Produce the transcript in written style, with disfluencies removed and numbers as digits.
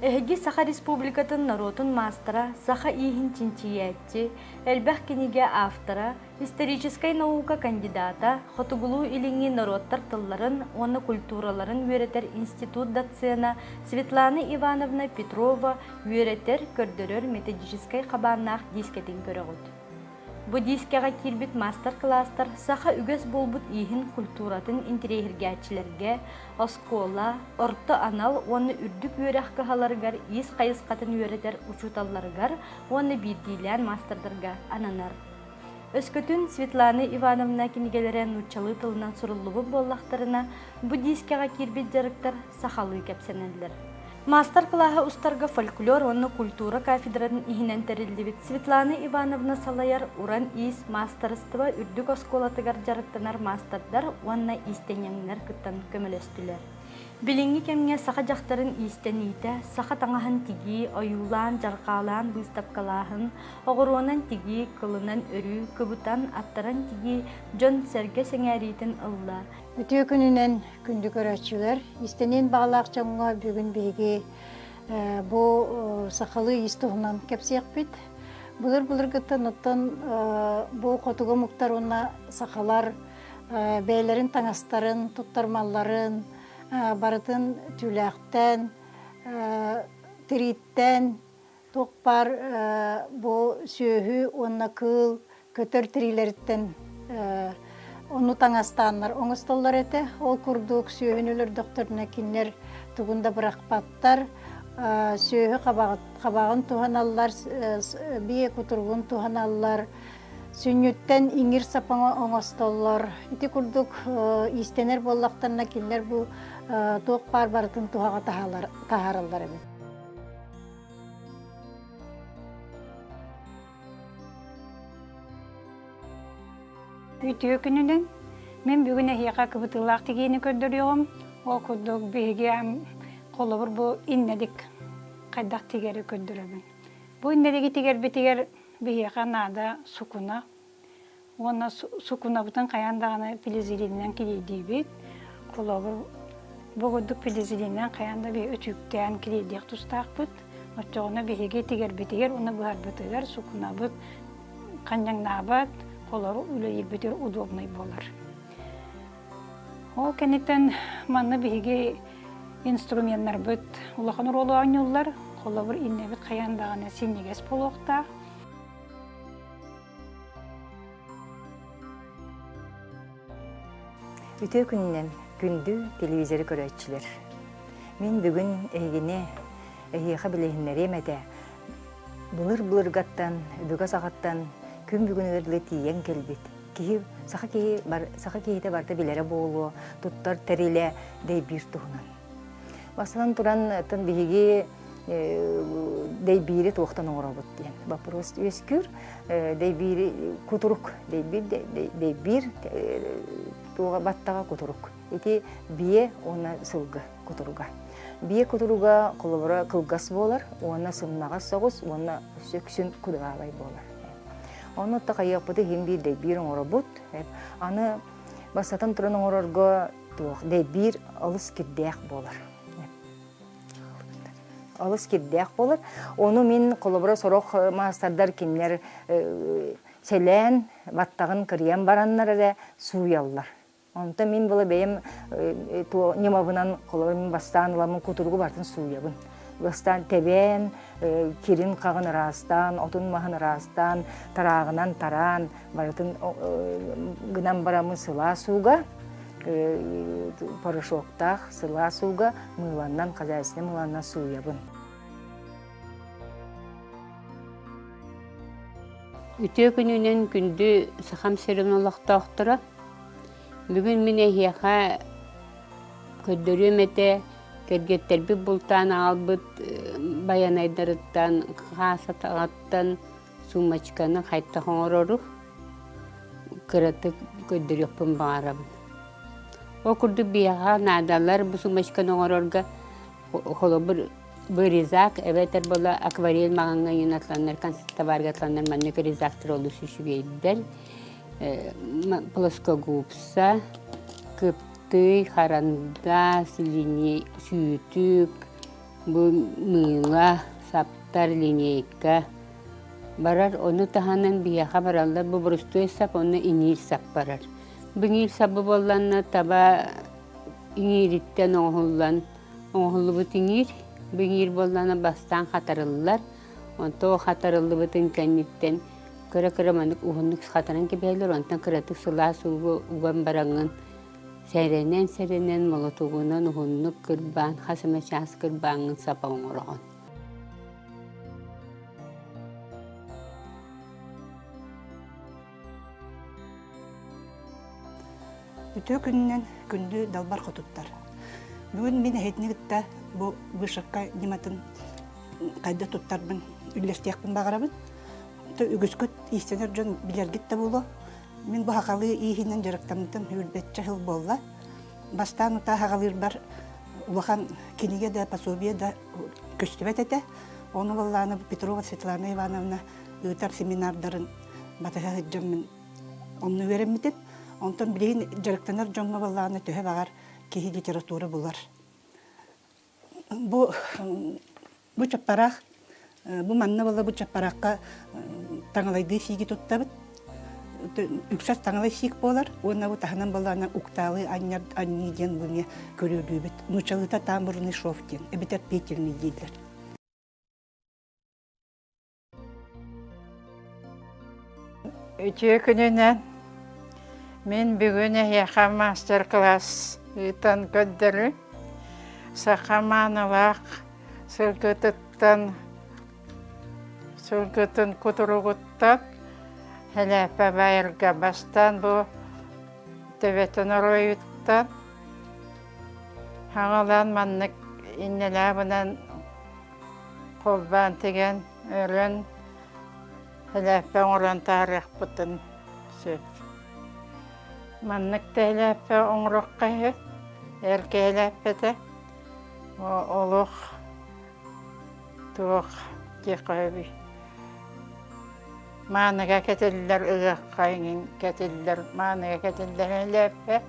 Эһиги Саха Республикатын наротун мастера, Саха Ихин Чинчиятти, Элбэх книге автора, исторической наука кандидата, Хотугулу илинги народтар тылларын, оны культураларын үеретер институт доцена Светлана Ивановна Петрова үеретер көрдөрөр методической қабаннақ дискетин көрөгөт. Бу дискега кирбит мастер-класстар Саха үгөс болбут ихин культуратын интерьергәчилерге, оскола, орто анал, оны үрдүк үөрэх кахаларгар, ис кайыскатын үеретер учуталларгар, оны биддилен мастердарга ананар. Өскөтүн Светлана Ивановна кинигелерен учалы тылынан суруллубу боллактарына бу дискега кирбит жарыктар Сахалы кепсенелдер. Мастер-классы устарга фольклор, онны культура кафедратын ихинен терилдибит Светлана Ивановна Салаяр уран ис мастерство үрдүк осколатыгар жарыктанар мастердар, онна истенеңнер кыттан көмөлөстүлер. Билинги кемге саха жактарын истените, саха таңахан тиги, оюлан, жаркалан, выставкалаһын, огоронан тиги, кылынан өрү, кыбутан, аттаран тиги, жон серге сеңәритин ылла. Өтө күнүнен күндү көрөчүлөр, истенен баглак чоңго бүгүн биги бу сахалы истогунан кепсекпит. Булыр гыттан оттон бу котуга муктаруна сахалар бейлерин таңастарын, туттармалларын, барытын түләктен, тириттен, тоқпар бу сүйөһү, онна кыл, көтөр тирилерден onu tаңастаннар. Оңыстоллар эте, ол курдук сүйөһүнүлөр докторуна кинлер тугунда быракпаттар, сүйөһү кабагын туханаллар, бие кутургун туханаллар, сүннүттен иңир сапаңа оңостоллар. Ити курдук истенер боллактарына кинлер бу тоқпар барытын тухага тахарылдар эбит. Үтіе күнінен мен бүгін әйеға кыбытылақ тегені көрдіріғым. Ол күрдік бейге қолыбыр бұл иннедік қайдақ тегері көрдірігін. Бұл иннедегі тегер бетегер бейеға нада сукуна. Оны сукуна бұтын қаяндағаны пелезелінен келейдей бет. Қолыбыр бұл күрдік пелезелінен қаянда бей өтүктен келейдек тұстақ бұт. Отчоғына бейге тегер бетегер, оны бұғар бұтығар, сукуна бұт, қанжаңна бұт. Колору үлі елбетер удобный болар. Ол кенеттен манны бігі инструменттер бұд улахан ролу аңылар, қолабыр иннебіт қаяндағаны сенегес болуқта. Үтө күнінен күнді телевизоры көрөтчілер. Мен бүгін әйгіне әйеға білейінлер емәді бұлыр гаттан, бүгі сағаттан күн бүгінігерлі тиен келбет. Саха кейті барда білері болу, тұттар тәрелі дей бір тұғынан. Басынан тұран тұн бігі дей бірі туқтан оңыра бұд дейін. Вопрос өскүр, дей бірі күтірук, дей бір туға баттаға күтірук. Еті бие оны сылғы күтіруға. Бие күтіруға қылыбыра қылғас болар, оны сымнаға соғыз, оны сөксін күдіғалай болар. Оны тақайық бұды хембейдей бір оңыры бұд. Аны басатын тұрын оңырырға дей бір алыс кірдәқ болар. Алыс кірдәқ болар. Оны мен қолыбыра сұрық мастардар кемлер сәлән, баттағын кірген баранлар әрі суялар. Онда мен бұлы бәйім немабынан қолыбыра мен бастан ұламын күтіргі бартын суябын. Бастан тәбен, керін қағын ырастан, отын мағын ырастан, тарағынан таран, барытын гынан барамын сыла суға, порошоқтақ сыла суға, мыланнан, қазайсыны мыланнан суябын. Үтө күнінен күнді сақам серін олақта оқтыра. Бүгін мен әйеға көддөрім әте, кергеттерби бултан албыт баянайдарыттан, қасатағаттан сумачканы қайтта қоңырору кыраты көддөрекпін бағарабын. О күрді бияға надалар бұл сумачканы қоңырорға қолы бір ризак, әбәтер бола акварел мағанға юнатланар, константабаргатланар маннекі ризактыр олы сүшігейдер. Плоскогубса, кып тый, харанда, сіліне, сүйітік, бу мыйла, саптар, линейка барар. Оны таханан бияха бараллар. Бу бурустой сап, оны инир сап барар. Быңир сабы болланна таба иңириттен оңхуллан. Оңхуллы бут иңир, быңир боллана бастан хатарылылар. Онто хатарылы бутын кәнниттен кыра-кыра манык ухуннук хатаран кебейлер. Онтан кыратык сыла сугу уган бараңын. Сәренен молотугунан ухуннук кырбан, хасыма час кырбаңын сапа оңырған. Үтө күннен күндү далбар хотуттар. Бүгін мен әйтінігітті бұл бұшыққа нематын қайда туттарбын, үлестияқпын бағарабын. Үгіскөт истенер жон білергітті болу. Мен бұл хақалы иихинен жарықтамытын үлбетчі хыл болла. Бастан ұта хақалыр бар улахан кенеге де пособие да көстібет әті. Оны болланы Петрова Светлана Ивановна ұйтар семинардарын батыға хыджам мен онны өремітін. Онтан білейін жарықтанар жоңға болланы төһе бағар кеһи литература булар. Бу чаппарақ, бу манна болла бу чаппараққа таңалайды сиги туттабыт. Үксас таңалай сик болар. Онна бу таханан болланы укталы анняр анниден буне көрөлүбүт. Нучалыта тамбурный шофтен, эбитер петельный дейдилер. Үтө күнүнөн мен бүгүн яха мастер-класс итан көддөрү. Сахаманылак сылгытыттан кутуругуттан хелепе байырга бастан бу төбетен оройуттан хаңалан маннык иннелабынан колбан теген өрөн хелепе орон тарих бутын сөп. Маннык тәләпе оңрокка эркеләпете олох туох текеби. Маныга кетеллер ыгак кайын кетеллер маныга кетеллер ләпе